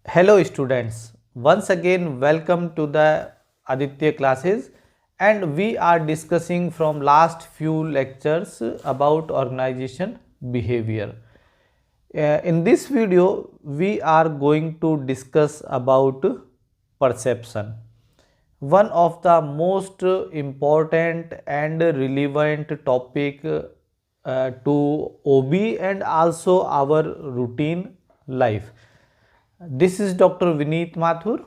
Hello students, once again welcome to the Aditya classes, and we are discussing from last few lectures about organization behavior. In this video we are going to discuss about perception, one of the most important and relevant topic to OB and also our routine life. This is Dr. Vineet Mathur,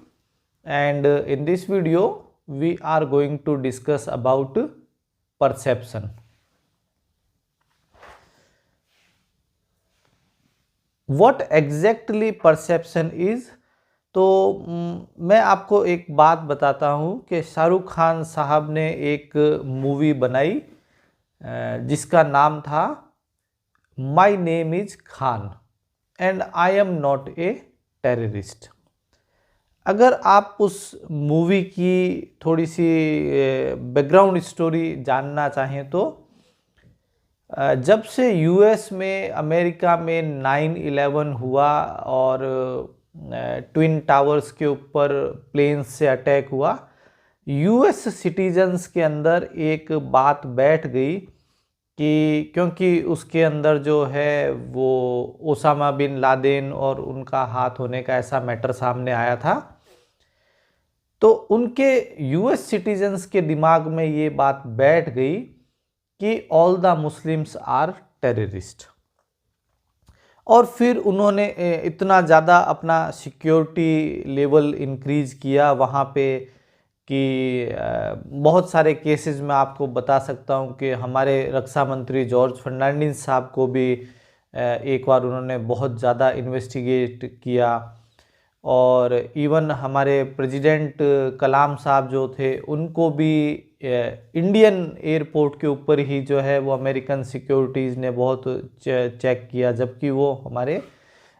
and in this video we are going to discuss about perception. What exactly perception is? तो मैं आपको एक बात बताता हूँ कि शाहरुख खान साहब ने एक मूवी बनाई जिसका नाम था my name is Khan and I am not a terrorist. अगर आप उस मूवी की थोड़ी सी बैकग्राउंड स्टोरी जानना चाहें तो जब से यूएस में अमेरिका में 9/11 हुआ और ट्विन टावर्स के ऊपर प्लेन्स से अटैक हुआ, यूएस सिटीजन्स के अंदर एक बात बैठ गई कि क्योंकि उसके अंदर जो है वो ओसामा बिन लादेन और उनका हाथ होने का ऐसा मैटर सामने आया था, तो उनके यूएस सिटीजन्स के दिमाग में ये बात बैठ गई कि all the Muslims are terrorist. और फिर उन्होंने इतना ज़्यादा अपना सिक्योरिटी लेवल इंक्रीज किया वहाँ पे कि बहुत सारे केसेस में आपको बता सकता हूँ कि हमारे रक्षा मंत्री जॉर्ज फर्नांडिस साहब को भी एक बार उन्होंने बहुत ज़्यादा इन्वेस्टिगेट किया, और इवन हमारे प्रेसिडेंट कलाम साहब जो थे उनको भी इंडियन एयरपोर्ट के ऊपर ही जो है वो अमेरिकन सिक्योरिटीज़ ने बहुत चेक किया, जबकि वो हमारे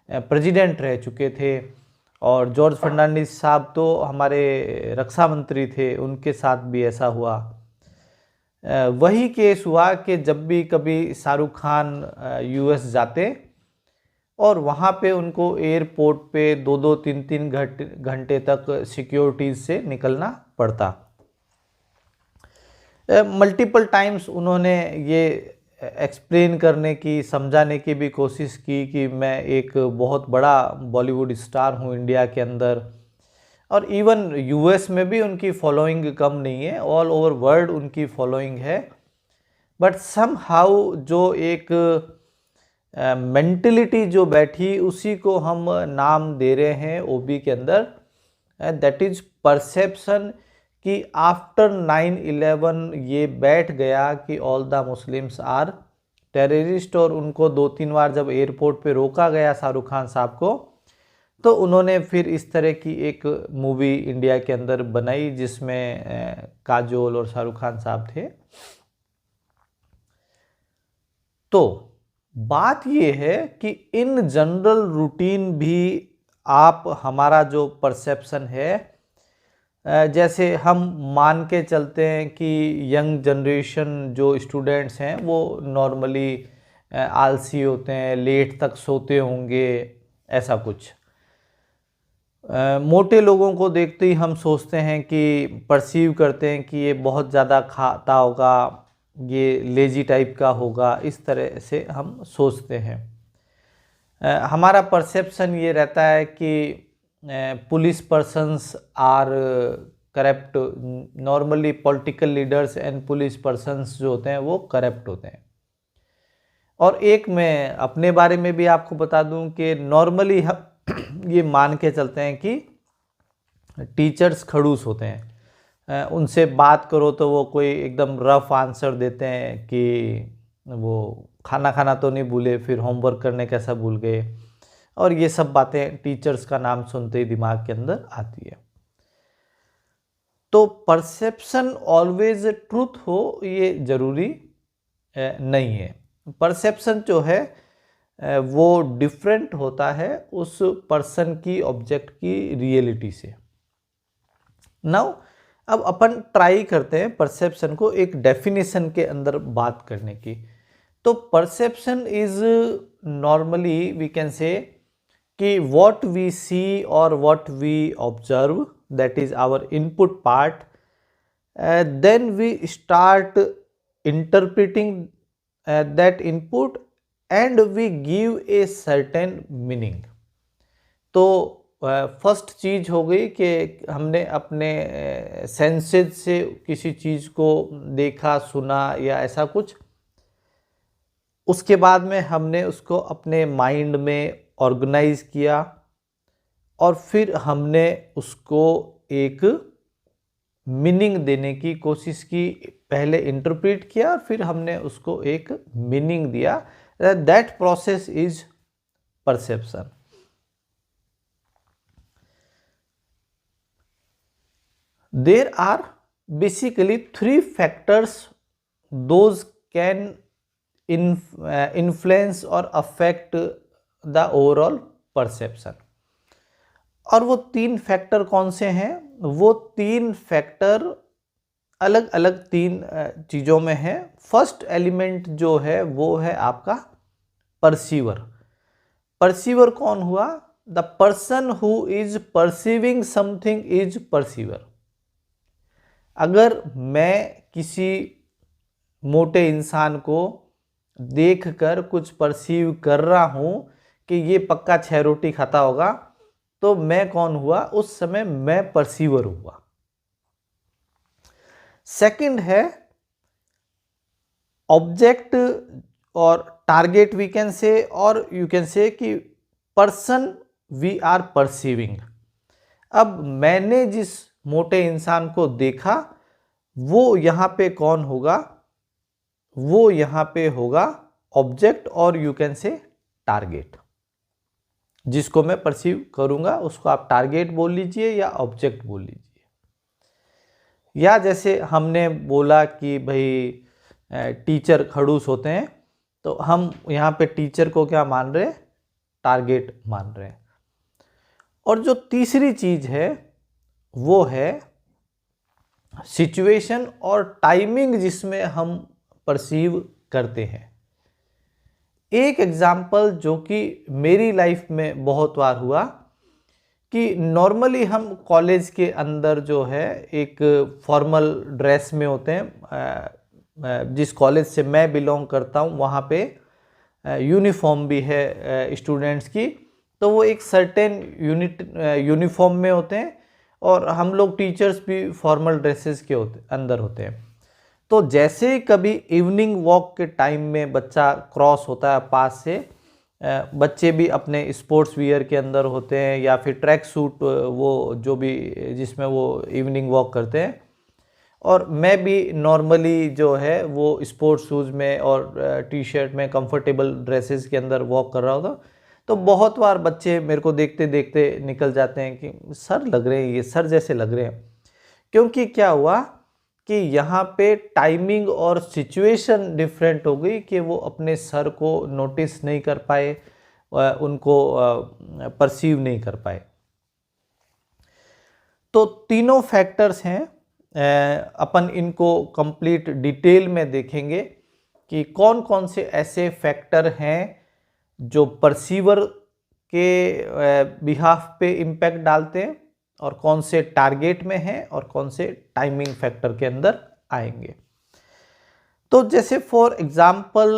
प्रेसिडेंट रह चुके थे। और जॉर्ज फर्नांडिस साहब तो हमारे रक्षा मंत्री थे, उनके साथ भी ऐसा हुआ। वही केस हुआ कि जब भी कभी शाहरुख खान यूएस जाते और वहाँ पे उनको एयरपोर्ट पे 2-2, 3-3 घंटे तक सिक्योरिटीज़ से निकलना पड़ता। मल्टीपल टाइम्स उन्होंने ये एक्सप्लेन करने की, समझाने की भी कोशिश की कि मैं एक बहुत बड़ा बॉलीवुड स्टार हूँ इंडिया के अंदर, और इवन यूएस में भी उनकी फॉलोइंग कम नहीं है, ऑल ओवर वर्ल्ड उनकी फॉलोइंग है। बट समहाउ जो एक मेंटलिटी जो बैठी उसी को हम नाम दे रहे हैं ओबी के अंदर, दैट इज परसेप्शन, कि आफ्टर 9/11 ये बैठ गया कि all the Muslims are terrorist. और उनको 2-3 बार जब एयरपोर्ट पे रोका गया शाहरुख खान साहब को, तो उन्होंने फिर इस तरह की एक मूवी इंडिया के अंदर बनाई जिसमें काजोल और शाहरुख खान साहब थे। तो बात ये है कि इन जनरल रूटीन भी आप हमारा जो परसेप्शन है, जैसे हम मान के चलते हैं कि यंग जनरेशन जो स्टूडेंट्स हैं वो नॉर्मली आलसी होते हैं, लेट तक सोते होंगे, ऐसा कुछ। मोटे लोगों को देखते ही हम सोचते हैं कि परसीव करते हैं कि ये बहुत ज़्यादा खाता होगा, ये लेजी टाइप का होगा, इस तरह से हम सोचते हैं। हमारा परसेप्शन ये रहता है कि police persons are corrupt, normally political leaders and police persons जो होते हैं वो करप्ट होते हैं। और एक मैं अपने बारे में भी आपको बता दूं कि नॉर्मली हम ये मान के चलते हैं कि टीचर्स खड़ूस होते हैं, उनसे बात करो तो वो कोई एकदम रफ आंसर देते हैं कि वो खाना खाना तो नहीं भूले, फिर होमवर्क करने कैसा भूल गए, और ये सब बातें टीचर्स का नाम सुनते ही दिमाग के अंदर आती है। तो परसेप्शन ऑलवेज ट्रूथ हो ये ज़रूरी नहीं है। परसेप्शन जो है वो डिफरेंट होता है उस पर्सन की, ऑब्जेक्ट की रियलिटी से। नाउ अब अपन ट्राई करते हैं परसेप्शन को एक डेफिनेशन के अंदर बात करने की। तो perception is normally we can say कि what we see or what we observe, that is our input part, then we start interpreting that input and we give a certain meaning. तो first चीज़ हो गई कि हमने अपने senses से किसी चीज़ को देखा, सुना या ऐसा कुछ। उसके बाद में हमने उसको अपने माइंड में ऑर्गेनाइज किया और फिर हमने उसको एक मीनिंग देने की कोशिश की। पहले इंटरप्रेट किया और फिर हमने उसको एक मीनिंग दिया। That process is perception. There are basically three factors those can influence or affect the overall perception। और वो तीन फैक्टर कौन से हैं? वो तीन फैक्टर अलग अलग तीन चीज़ों में हैं। फर्स्ट एलिमेंट जो है वो है आपका परसीवर। परसीवर कौन हुआ? The person who is perceiving something is perceiver. अगर मैं किसी मोटे इंसान को देखकर कुछ परसीव कर रहा हूं कि ये पक्का 6 रोटी खाता होगा, तो मैं कौन हुआ? उस समय मैं परसीवर हुआ। सेकंड है ऑब्जेक्ट और टारगेट वी कैन से, और यू कैन से कि पर्सन वी आर परसीविंग। अब मैंने जिस मोटे इंसान को देखा वो यहाँ पे कौन होगा? वो यहाँ पे होगा ऑब्जेक्ट और यू कैन से टारगेट। जिसको मैं परसीव करूंगा उसको आप टारगेट बोल लीजिए या ऑब्जेक्ट बोल लीजिए। या जैसे हमने बोला कि भाई टीचर खड़ूस होते हैं, तो हम यहाँ पे टीचर को क्या मान रहे हैं? टारगेट मान रहे हैं। और जो तीसरी चीज है वो है सिचुएशन और टाइमिंग जिसमें हम परसीव करते हैं। एक एग्जाम्पल जो कि मेरी लाइफ में बहुत बार हुआ कि नॉर्मली हम कॉलेज के अंदर जो है एक फॉर्मल ड्रेस में होते हैं। जिस कॉलेज से मैं बिलोंग करता हूँ वहाँ पे यूनिफॉर्म भी है स्टूडेंट्स की, तो वो एक सर्टेन यूनिफॉर्म में होते हैं और हम लोग टीचर्स भी फॉर्मल ड्रेसेस के अंदर होते हैं। तो जैसे ही कभी इवनिंग वॉक के टाइम में बच्चा क्रॉस होता है पास से, बच्चे भी अपने स्पोर्ट्स वियर के अंदर होते हैं या फिर ट्रैक सूट, वो जो भी जिसमें वो इवनिंग वॉक करते हैं, और मैं भी नॉर्मली जो है वो स्पोर्ट्स शूज़ में और टी शर्ट में कंफर्टेबल ड्रेसेस के अंदर वॉक कर रहा होता। तो बहुत बार बच्चे मेरे को देखते देखते निकल जाते हैं कि सर लग रहे हैं, ये सर जैसे लग रहे हैं। क्योंकि क्या हुआ कि यहाँ पे टाइमिंग और सिचुएशन डिफरेंट हो गई कि वो अपने सर को नोटिस नहीं कर पाए, उनको परसीव नहीं कर पाए। तो तीनों फैक्टर्स हैं। अपन इनको कंप्लीट डिटेल में देखेंगे कि कौन कौन से ऐसे फैक्टर हैं जो परसीवर के बिहाफ पे इम्पैक्ट डालते हैं और कौन से टारगेट में हैं और कौन से टाइमिंग फैक्टर के अंदर आएंगे। तो जैसे फॉर एग्जाम्पल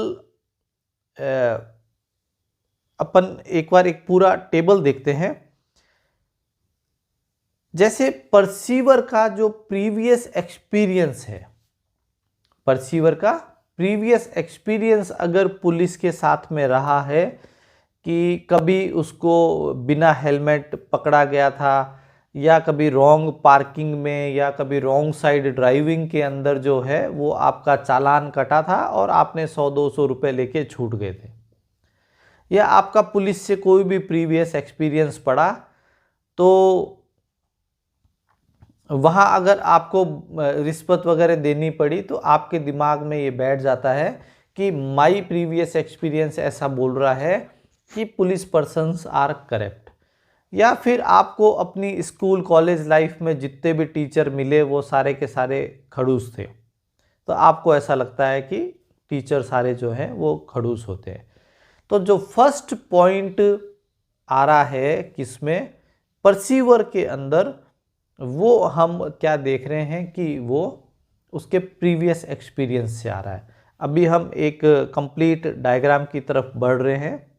अपन एक बार एक पूरा टेबल देखते हैं। जैसे परसीवर का जो प्रीवियस एक्सपीरियंस है, परसीवर का प्रीवियस एक्सपीरियंस अगर पुलिस के साथ में रहा है कि कभी उसको बिना हेलमेट पकड़ा गया था, या कभी रॉन्ग पार्किंग में, या कभी रॉन्ग साइड ड्राइविंग के अंदर जो है वो आपका चालान कटा था और आपने 100-200 रुपये लेके छूट गए थे, या आपका पुलिस से कोई भी प्रीवियस एक्सपीरियंस पड़ा, तो वहाँ अगर आपको रिश्वत वगैरह देनी पड़ी तो आपके दिमाग में ये बैठ जाता है कि माई प्रीवियस एक्सपीरियंस ऐसा बोल रहा है कि पुलिस पर्सन्स आर करप्ट। या फिर आपको अपनी स्कूल कॉलेज लाइफ में जितने भी टीचर मिले वो सारे के सारे खड़ूस थे, तो आपको ऐसा लगता है कि टीचर सारे जो हैं वो खड़ूस होते हैं। तो जो फर्स्ट पॉइंट आ रहा है किसमें, परसीवर के अंदर, वो हम क्या देख रहे हैं कि वो उसके प्रीवियस एक्सपीरियंस से आ रहा है। अभी हम एक कंप्लीट डायग्राम की तरफ बढ़ रहे हैं।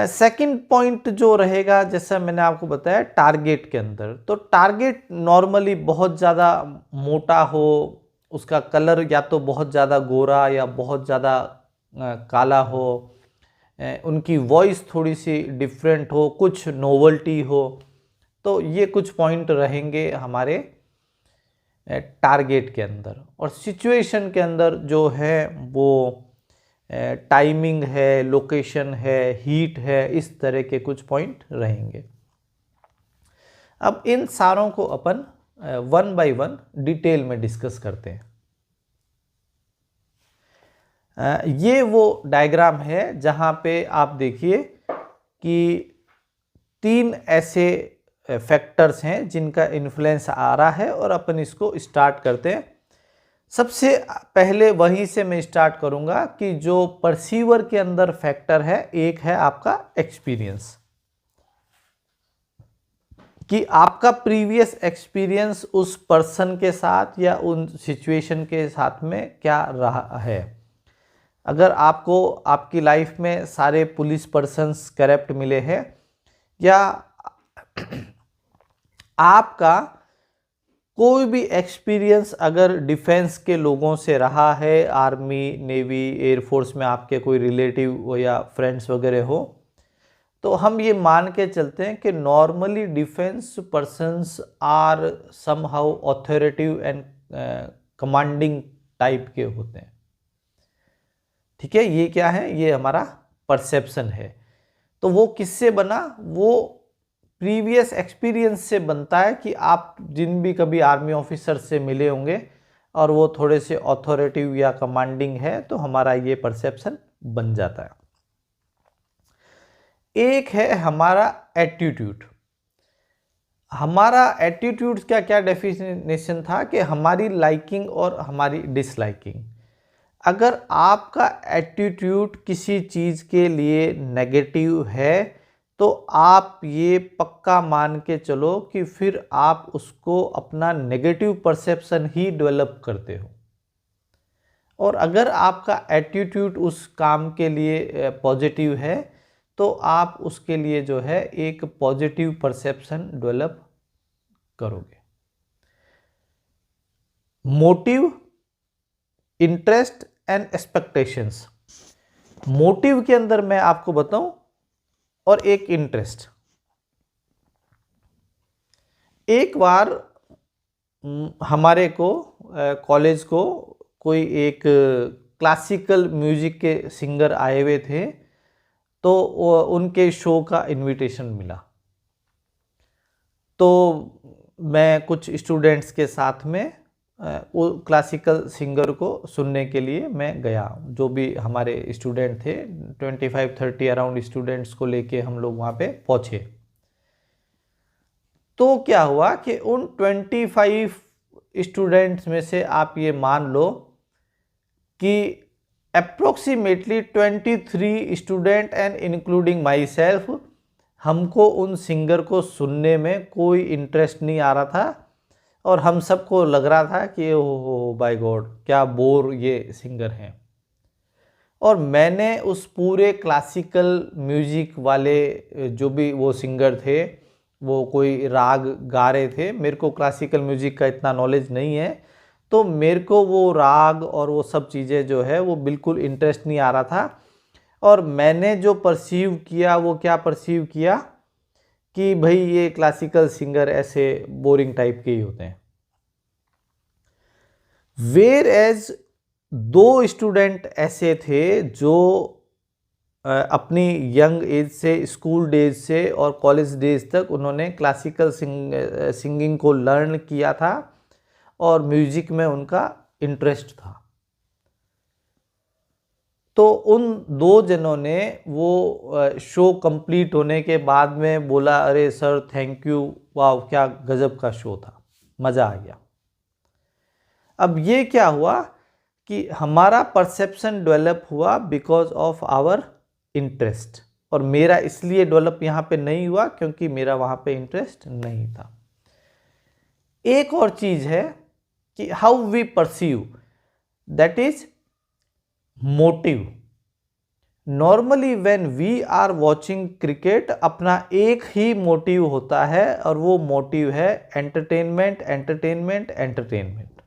सेकंड पॉइंट जो रहेगा, जैसा मैंने आपको बताया टारगेट के अंदर, तो टारगेट नॉर्मली बहुत ज़्यादा मोटा हो, उसका कलर या तो बहुत ज़्यादा गोरा या बहुत ज़्यादा काला हो, उनकी वॉइस थोड़ी सी डिफरेंट हो, कुछ नोवेल्टी हो, तो ये कुछ पॉइंट रहेंगे हमारे टारगेट के अंदर। और सिचुएशन के अंदर जो है वो टाइमिंग है, लोकेशन है, हीट है, इस तरह के कुछ पॉइंट रहेंगे। अब इन सारों को अपन वन बाय वन डिटेल में डिस्कस करते हैं। ये वो डायग्राम है जहां पे आप देखिए कि 3 ऐसे फैक्टर्स हैं जिनका इन्फ्लुएंस आ रहा है, और अपन इसको स्टार्ट करते हैं। सबसे पहले वहीं से मैं स्टार्ट करूंगा कि जो परसीवर के अंदर फैक्टर है, एक है आपका एक्सपीरियंस, कि आपका प्रीवियस एक्सपीरियंस उस पर्सन के साथ या उन सिचुएशन के साथ में क्या रहा है। अगर आपको आपकी लाइफ में सारे पुलिस पर्सन्स करप्ट मिले हैं, या आपका कोई भी एक्सपीरियंस अगर डिफेंस के लोगों से रहा है, आर्मी, नेवी, एयरफोर्स में आपके कोई रिलेटिव या फ्रेंड्स वगैरह हो, तो हम ये मान के चलते हैं कि normally defence persons are somehow authoritative and commanding type के होते हैं। ठीक है, ये क्या है, ये हमारा परसेप्शन है। तो वो किससे बना, वो प्रीवियस एक्सपीरियंस से बनता है कि आप जिन भी कभी आर्मी ऑफिसर से मिले होंगे और वो थोड़े से ऑथोरिटिव या कमांडिंग है, तो हमारा ये परसेप्शन बन जाता है। एक है हमारा एटीट्यूड। हमारा एटीट्यूड का क्या डेफिनेशन था कि हमारी लाइकिंग और हमारी डिसलाइकिंग। अगर आपका एटीट्यूड किसी चीज़ के लिए नेगेटिव है, तो आप ये पक्का मान के चलो कि फिर आप उसको अपना नेगेटिव परसेप्शन ही डेवलप करते हो। और अगर आपका एटीट्यूड उस काम के लिए पॉजिटिव है, तो आप उसके लिए जो है एक पॉजिटिव परसेप्शन डेवलप करोगे। Motive, interest and expectations. Motive के अंदर मैं आपको बताऊं, और एक इंटरेस्ट। एक बार हमारे को कॉलेज को कोई एक क्लासिकल म्यूजिक के सिंगर आए हुए थे, तो उनके शो का इनविटेशन मिला। तो मैं कुछ स्टूडेंट्स के साथ में वो क्लासिकल सिंगर को सुनने के लिए मैं गया। जो भी हमारे स्टूडेंट थे, 25-30 अराउंड स्टूडेंट्स को लेके हम लोग वहाँ पे पहुँचे। तो क्या हुआ कि उन 25 स्टूडेंट्स में से आप ये मान लो कि approximately 23 student and including my self, हमको उन सिंगर को सुनने में कोई इंटरेस्ट नहीं आ रहा था, और हम सबको लग रहा था कि ओ बाय गॉड, क्या बोर ये सिंगर हैं। और मैंने उस पूरे क्लासिकल म्यूजिक वाले जो भी वो सिंगर थे, वो कोई राग गा रहे थे। मेरे को क्लासिकल म्यूजिक का इतना नॉलेज नहीं है, तो मेरे को वो राग और वो सब चीज़ें जो है वो बिल्कुल इंटरेस्ट नहीं आ रहा था। और मैंने जो परसीव किया, वो क्या परसीव किया कि भाई ये क्लासिकल सिंगर ऐसे बोरिंग टाइप के ही होते हैं। वेयर एज 2 स्टूडेंट ऐसे थे जो अपनी यंग एज से, स्कूल डेज से और कॉलेज डेज तक उन्होंने क्लासिकल सिंगिंग को लर्न किया था, और म्यूजिक में उनका इंटरेस्ट था। तो उन 2 जनों ने वो शो कंप्लीट होने के बाद में बोला, अरे सर थैंक यू, वाह क्या गजब का शो था, मज़ा आ गया। अब ये क्या हुआ कि हमारा परसेप्शन डेवलप हुआ बिकॉज ऑफ आवर इंटरेस्ट। और मेरा इसलिए डेवलप यहाँ पे नहीं हुआ क्योंकि मेरा वहाँ पे इंटरेस्ट नहीं था। एक और चीज़ है कि how we perceive, that is motive. Normally when we are watching cricket, अपना एक ही मोटिव होता है और वो मोटिव है एंटरटेनमेंट, एंटरटेनमेंट, एंटरटेनमेंट।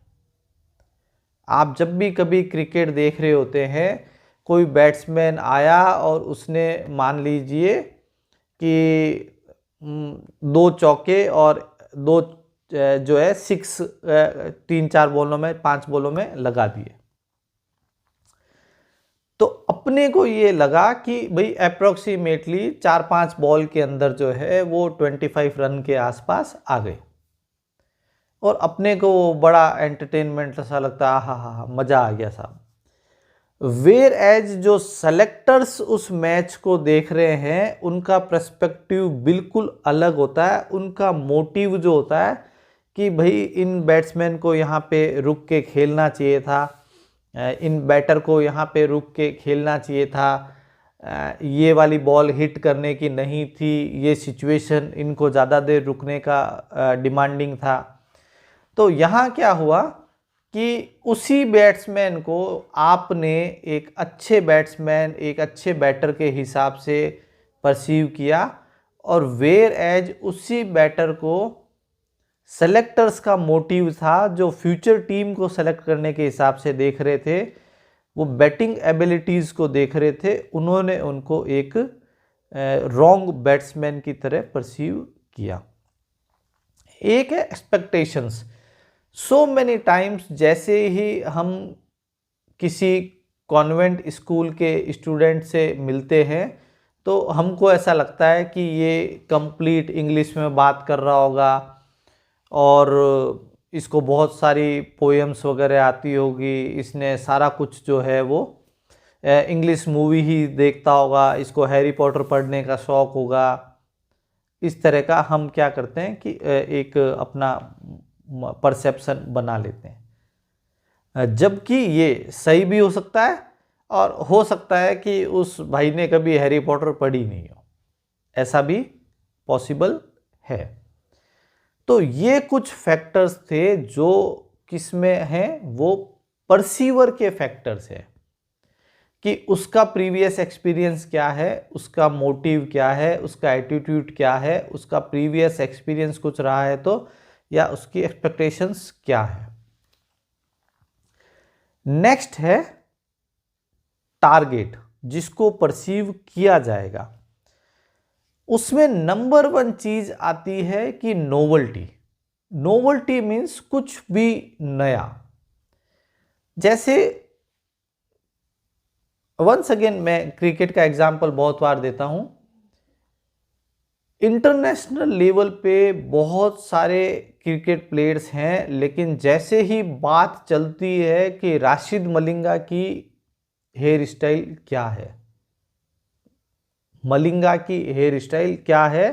आप जब भी कभी क्रिकेट देख रहे होते हैं, कोई बैट्समैन आया और उसने मान लीजिए कि 2 चौके और 2 जो है 6 3-4 बॉलों में 5 बॉलों में लगा दिए, तो अपने को ये लगा कि भाई अप्रोक्सीमेटली 4-5 बॉल के अंदर जो है वो 25 रन के आसपास आ गए, और अपने को बड़ा एंटरटेनमेंट सा लगता है, हा मज़ा आ गया साहब। वेयर एज जो सेलेक्टर्स उस मैच को देख रहे हैं, उनका पर्सपेक्टिव बिल्कुल अलग होता है। उनका मोटिव जो होता है कि भाई इन बैट्समैन को यहाँ पे रुक के खेलना चाहिए था, इन बैटर को यहाँ पे रुक के खेलना चाहिए था, ये वाली बॉल हिट करने की नहीं थी, ये सिचुएशन इनको ज़्यादा देर रुकने का डिमांडिंग था। तो यहाँ क्या हुआ कि उसी बैट्समैन को आपने एक अच्छे बैट्समैन, एक अच्छे बैटर के हिसाब से परसीव किया, और वेयर एज उसी बैटर को सेलेक्टर्स का मोटिव था, जो फ्यूचर टीम को सेलेक्ट करने के हिसाब से देख रहे थे, वो बैटिंग एबिलिटीज़ को देख रहे थे, उन्होंने उनको एक रॉन्ग बैट्समैन की तरह परसीव किया। एक है एक्सपेक्टेशंस। सो मैनी टाइम्स जैसे ही हम किसी कॉन्वेंट स्कूल के स्टूडेंट से मिलते हैं, तो हमको ऐसा लगता है कि ये कंप्लीट इंग्लिश में बात कर रहा होगा और इसको बहुत सारी पोएम्स वगैरह आती होगी, इसने सारा कुछ जो है वो इंग्लिश मूवी ही देखता होगा, इसको हैरी पॉटर पढ़ने का शौक़ होगा। इस तरह का हम क्या करते हैं कि एक अपना परसेप्शन बना लेते हैं, जबकि ये सही भी हो सकता है और हो सकता है कि उस भाई ने कभी हैरी पॉटर पढ़ी नहीं हो, ऐसा भी पॉसिबल है। तो ये कुछ फैक्टर्स थे जो किस में हैं, वो परसीवर के फैक्टर्स हैं कि उसका प्रीवियस एक्सपीरियंस क्या है, उसका मोटिव क्या है, उसका एटीट्यूड क्या है, उसका प्रीवियस एक्सपीरियंस कुछ रहा है तो, या उसकी एक्सपेक्टेशंस क्या है। नेक्स्ट है टारगेट, जिसको परसीव किया जाएगा। उसमें नंबर 1 चीज आती है कि नोवेल्टी। नोवेल्टी मीन्स कुछ भी नया। जैसे वंस अगेन मैं क्रिकेट का एग्जांपल बहुत बार देता हूं। इंटरनेशनल लेवल पे बहुत सारे क्रिकेट प्लेयर्स हैं, लेकिन जैसे ही बात चलती है कि राशिद मलिंगा की हेयर स्टाइल क्या है, मलिंगा की हेयर स्टाइल क्या है,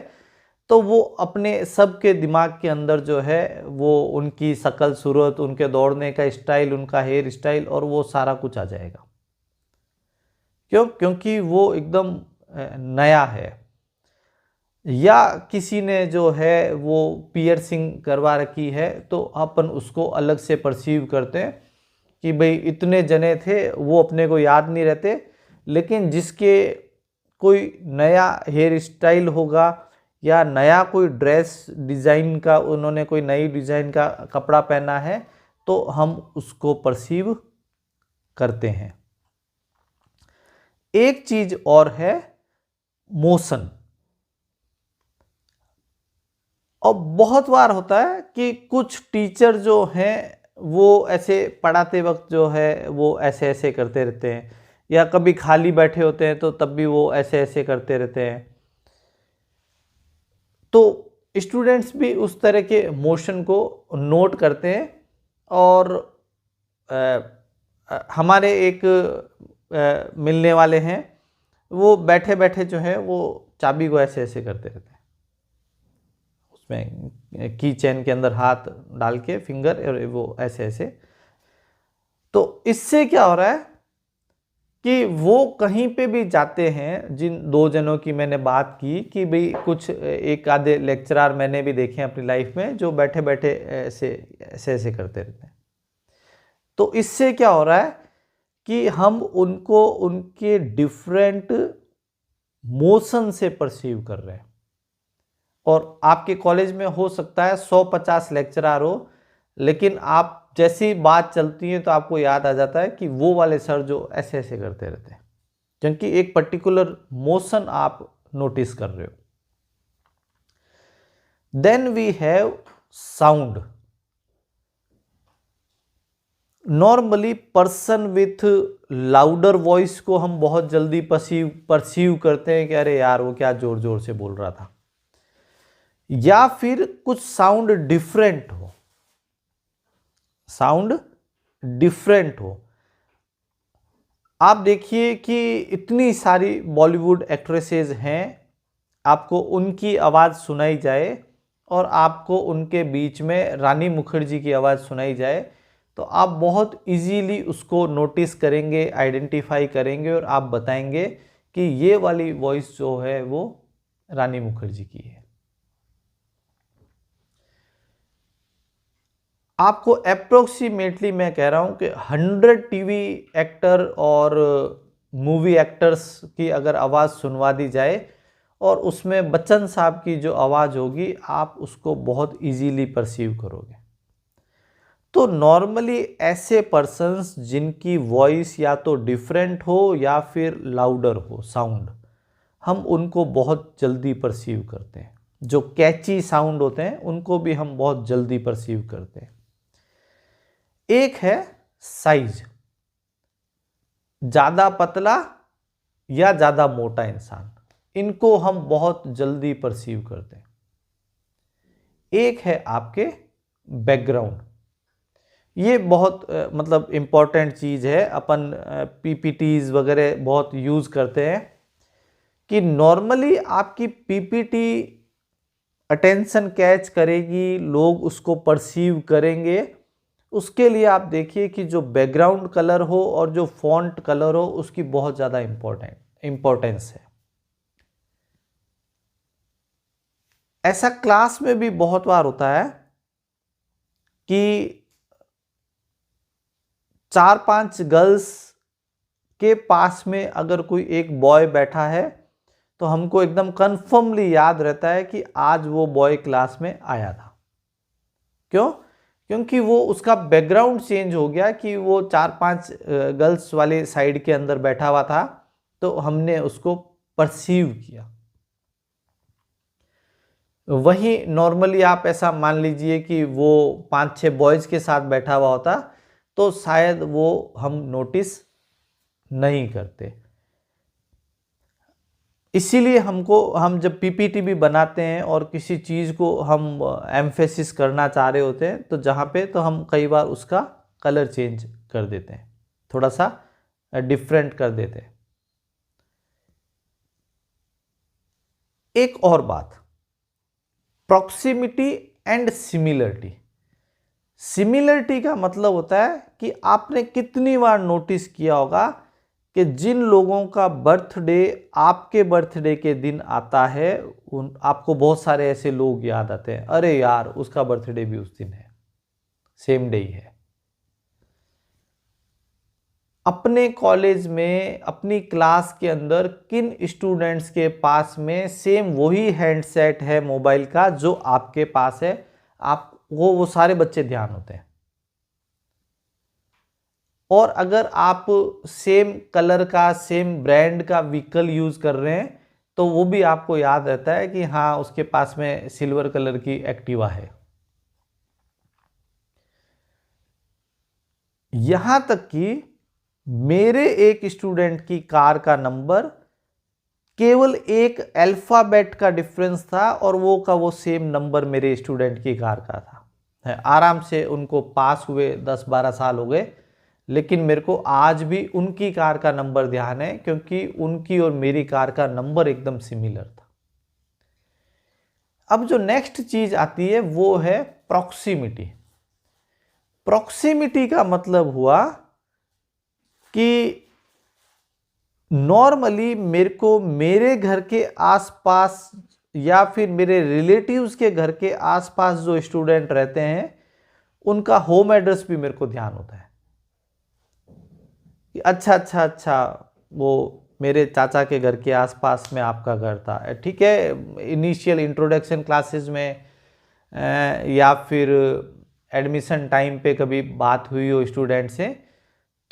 तो वो अपने सबके दिमाग के अंदर जो है वो उनकी शक्ल सूरत, उनके दौड़ने का स्टाइल, उनका हेयर स्टाइल और वो सारा कुछ आ जाएगा। क्यों? क्योंकि वो एकदम नया है। या किसी ने जो है वो पियर्सिंग करवा रखी है, तो अपन उसको अलग से परसीव करते हैं कि भाई इतने जने थे, वो अपने को याद नहीं रहते, लेकिन जिसके कोई नया हेयर स्टाइल होगा या नया कोई ड्रेस डिज़ाइन का, उन्होंने कोई नई डिज़ाइन का कपड़ा पहना है, तो हम उसको परसीव करते हैं। एक चीज़ और है मोशन। और बहुत बार होता है कि कुछ टीचर जो हैं वो ऐसे पढ़ाते वक्त जो है वो ऐसे ऐसे करते रहते हैं, या कभी खाली बैठे होते हैं तो तब भी वो ऐसे ऐसे करते रहते हैं। तो स्टूडेंट्स भी उस तरह के मोशन को नोट करते हैं, और हमारे एक मिलने वाले हैं, वो बैठे बैठे जो है वो चाबी को ऐसे ऐसे करते रहते हैं, उसमें की चेन के अंदर हाथ डाल के फिंगर, और वो ऐसे ऐसे। तो इससे क्या हो रहा है कि वो कहीं पे भी जाते हैं, जिन दो जनों की मैंने बात की कि भाई कुछ एक आधे लेक्चरार मैंने भी देखे हैं अपनी लाइफ में जो बैठे बैठे ऐसे ऐसे ऐसे करते रहते हैं। तो इससे क्या हो रहा है कि हम उनको उनके डिफरेंट मोशन से परसीव कर रहे हैं। और आपके कॉलेज में हो सकता है 150 लेक्चरार हो, लेकिन आप जैसी बात चलती है तो आपको याद आ जाता है कि वो वाले सर जो ऐसे ऐसे करते रहते हैं, क्योंकि एक पर्टिकुलर मोशन आप नोटिस कर रहे हो। Then we have sound. Normally person with louder voice को हम बहुत जल्दी परसीव करते हैं कि अरे यार वो क्या जोर जोर से बोल रहा था, या फिर कुछ साउंड डिफरेंट हो, साउंड डिफरेंट हो। आप देखिए कि इतनी सारी बॉलीवुड एक्ट्रेसेस हैं, आपको उनकी आवाज़ सुनाई जाए और आपको उनके बीच में रानी मुखर्जी की आवाज़ सुनाई जाए, तो आप बहुत इजीली उसको नोटिस करेंगे, आइडेंटिफाई करेंगे और आप बताएंगे कि ये वाली वॉइस जो है वो रानी मुखर्जी की है। आपको अप्रोक्सीमेटली मैं कह रहा हूँ कि 100 टीवी एक्टर और मूवी एक्टर्स की अगर आवाज़ सुनवा दी जाए और उसमें बच्चन साहब की जो आवाज़ होगी आप उसको बहुत इजीली परसीव करोगे। तो नॉर्मली ऐसे पर्सन्स जिनकी वॉइस या तो डिफरेंट हो या फिर लाउडर हो साउंड, हम उनको बहुत जल्दी परसीव करते हैं। जो कैची साउंड होते हैं उनको भी हम बहुत जल्दी परसीव करते हैं। एक है साइज, ज़्यादा पतला या ज़्यादा मोटा इंसान, इनको हम बहुत जल्दी परसीव करते हैं। एक है आपके बैकग्राउंड, ये बहुत मतलब इम्पॉर्टेंट चीज़ है, अपन पीपीटीज वगैरह बहुत यूज़ करते हैं कि नॉर्मली आपकी पीपीटी अटेंशन कैच करेगी, लोग उसको परसीव करेंगे। उसके लिए आप देखिए कि जो बैकग्राउंड कलर हो और जो फॉन्ट कलर हो उसकी बहुत ज़्यादा इम्पोर्टेंस है। ऐसा क्लास में भी बहुत बार होता है कि 4-5 गर्ल्स के पास में अगर कोई एक बॉय बैठा है तो हमको एकदम कन्फर्मली याद रहता है कि आज वो बॉय क्लास में आया था। क्यों? क्योंकि वो उसका बैकग्राउंड चेंज हो गया कि वो 4-5 गर्ल्स वाले साइड के अंदर बैठा हुआ था, तो हमने उसको परसीव किया। वहीं नॉर्मली आप ऐसा मान लीजिए कि वो 5-6 बॉयज़ के साथ बैठा हुआ होता तो शायद वो हम नोटिस नहीं करते। इसीलिए हम जब पीपीटी भी बनाते हैं और किसी चीज़ को हम एम्फेसिस करना चाह रहे होते हैं तो जहाँ पे तो हम कई बार उसका कलर चेंज कर देते हैं, थोड़ा सा डिफरेंट कर देते हैं। एक और बात, प्रॉक्सिमिटी एंड सिमिलरिटी। सिमिलरिटी का मतलब होता है कि आपने कितनी बार नोटिस किया होगा कि जिन लोगों का बर्थडे आपके बर्थडे के दिन आता है आपको बहुत सारे ऐसे लोग याद आते हैं, अरे यार उसका बर्थडे भी उस दिन है, सेम डे ही है। अपने कॉलेज में अपनी क्लास के अंदर किन स्टूडेंट्स के पास में सेम वही हैंडसेट है मोबाइल का जो आपके पास है, आपको वो सारे बच्चे ध्यान होते हैं। और अगर आप सेम कलर का सेम ब्रांड का व्हीकल यूज़ कर रहे हैं तो वो भी आपको याद रहता है कि हाँ उसके पास में सिल्वर कलर की एक्टिवा है। यहाँ तक कि मेरे एक स्टूडेंट की कार का नंबर केवल एक अल्फ़ाबेट का डिफरेंस था और वो सेम नंबर मेरे स्टूडेंट की कार का था। आराम से उनको पास हुए 10-12 साल हो गए, लेकिन मेरे को आज भी उनकी कार का नंबर ध्यान है क्योंकि उनकी और मेरी कार का नंबर एकदम सिमिलर था। अब जो नेक्स्ट चीज आती है वो है प्रॉक्सिमिटी। प्रॉक्सिमिटी का मतलब हुआ कि नॉर्मली मेरे को मेरे घर के आसपास या फिर मेरे रिलेटिव्स के घर के आसपास जो स्टूडेंट रहते हैं उनका होम एड्रेस भी मेरे को ध्यान होता है कि अच्छा अच्छा अच्छा, वो मेरे चाचा के घर के आसपास में आपका घर था, ठीक है। इनिशियल इंट्रोडक्शन क्लासेस में या फिर एडमिशन टाइम पे कभी बात हुई हो स्टूडेंट से,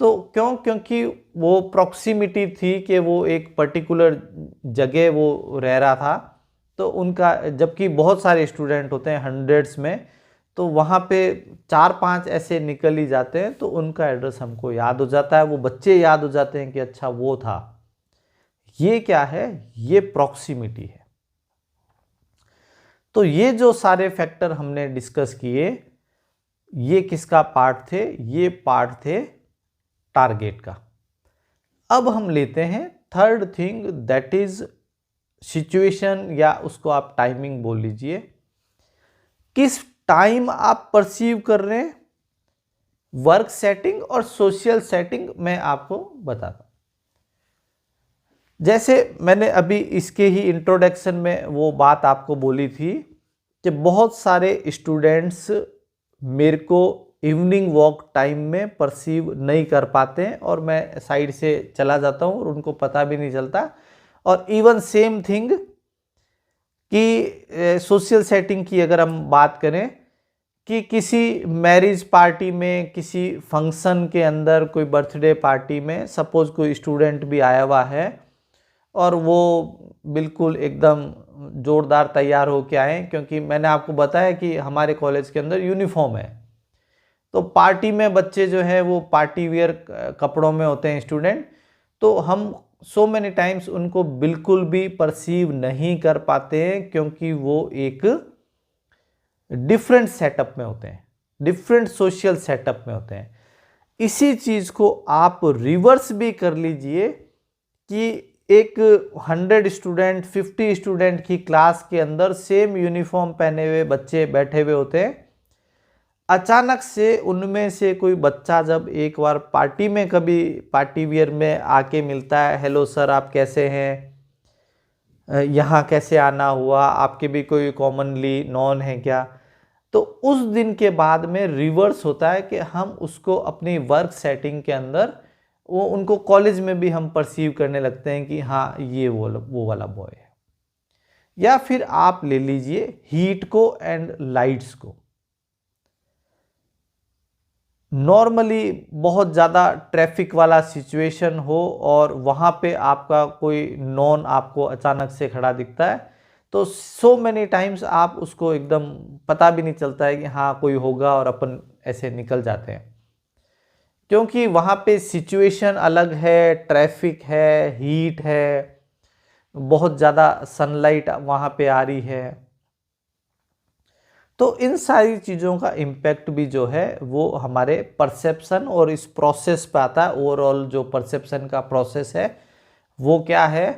तो क्योंकि वो प्रॉक्सिमिटी थी कि वो एक पर्टिकुलर जगह वो रह रहा था, तो उनका, जबकि बहुत सारे स्टूडेंट होते हैं हंड्रेड्स में, तो वहाँ पे 4-5 ऐसे निकल ही जाते हैं, तो उनका एड्रेस हमको याद हो जाता है, वो बच्चे याद हो जाते हैं कि अच्छा वो था। ये क्या है? ये प्रॉक्सिमिटी है। तो ये जो सारे फैक्टर हमने डिस्कस किए, ये किसका पार्ट थे? ये पार्ट थे टारगेट का। अब हम लेते हैं third thing, that is situation, या उसको आप टाइमिंग बोल लीजिए। किस टाइम आप परसीव कर रहे हैं? वर्क सेटिंग और सोशल सेटिंग मैं आपको बताता हूं। जैसे मैंने अभी इसके ही इंट्रोडक्शन में वो बात आपको बोली थी कि बहुत सारे स्टूडेंट्स मेरे को इवनिंग वॉक टाइम में परसीव नहीं कर पाते हैं और मैं साइड से चला जाता हूं और उनको पता भी नहीं चलता। और इवन सेम थिंग कि सोशल सेटिंग की अगर हम बात करें कि किसी मैरिज पार्टी में, किसी फंक्शन के अंदर, कोई बर्थडे पार्टी में सपोज कोई स्टूडेंट भी आया हुआ है और वो बिल्कुल एकदम जोरदार तैयार होके आए, क्योंकि मैंने आपको बताया कि हमारे कॉलेज के अंदर यूनिफॉर्म है, तो पार्टी में बच्चे जो है वो पार्टी वियर कपड़ों में होते हैं स्टूडेंट, तो हम सो मेनी टाइम्स उनको बिल्कुल भी परसीव नहीं कर पाते हैं, क्योंकि वो एक डिफरेंट सेटअप में होते हैं, डिफरेंट सोशल सेटअप में होते हैं। इसी चीज को आप रिवर्स भी कर लीजिए कि एक 100 स्टूडेंट, 50 स्टूडेंट की क्लास के अंदर सेम यूनिफॉर्म पहने हुए बच्चे बैठे हुए होते हैं। अचानक से उनमें से कोई बच्चा जब एक बार पार्टी में, कभी पार्टी वियर में आके मिलता है, हेलो सर आप कैसे हैं, यहाँ कैसे आना हुआ, आपके भी कोई कॉमनली नॉन है क्या, तो उस दिन के बाद में रिवर्स होता है कि हम उसको अपनी वर्क सेटिंग के अंदर, वो उनको कॉलेज में भी हम परसीव करने लगते हैं कि हाँ ये वो वाला बॉय है। या फिर आप ले लीजिए हीट को एंड लाइट्स को। नॉर्मली बहुत ज़्यादा ट्रैफिक वाला सिचुएशन हो और वहाँ पे आपका कोई नॉन आपको अचानक से खड़ा दिखता है, तो सो मैनी टाइम्स आप उसको एकदम पता भी नहीं चलता है कि हाँ कोई होगा, और अपन ऐसे निकल जाते हैं, क्योंकि वहाँ पे सिचुएशन अलग है, ट्रैफिक है, हीट है, बहुत ज़्यादा सनलाइट वहाँ पे आ रही है। तो इन सारी चीज़ों का इम्पैक्ट भी जो है वो हमारे परसेप्शन और इस प्रोसेस पे आता है। ओवरऑल जो परसेप्शन का प्रोसेस है वो क्या है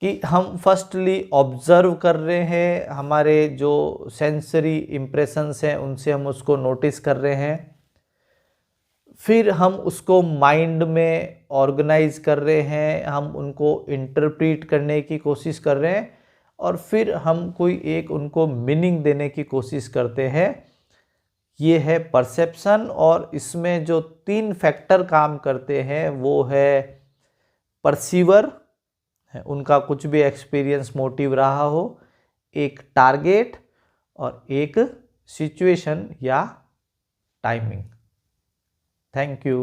कि हम फर्स्टली ऑब्जर्व कर रहे हैं, हमारे जो सेंसरी इम्प्रेशंस हैं उनसे हम उसको नोटिस कर रहे हैं, फिर हम उसको माइंड में ऑर्गेनाइज कर रहे हैं, हम उनको इंटरप्रीट करने की कोशिश कर रहे हैं, और फिर हम कोई एक उनको मीनिंग देने की कोशिश करते हैं। ये है परसेप्शन। और इसमें जो 3 फैक्टर काम करते हैं वो है परसीवर, उनका कुछ भी एक्सपीरियंस मोटिव रहा हो, एक टारगेट, और एक सिचुएशन या टाइमिंग। Thank you.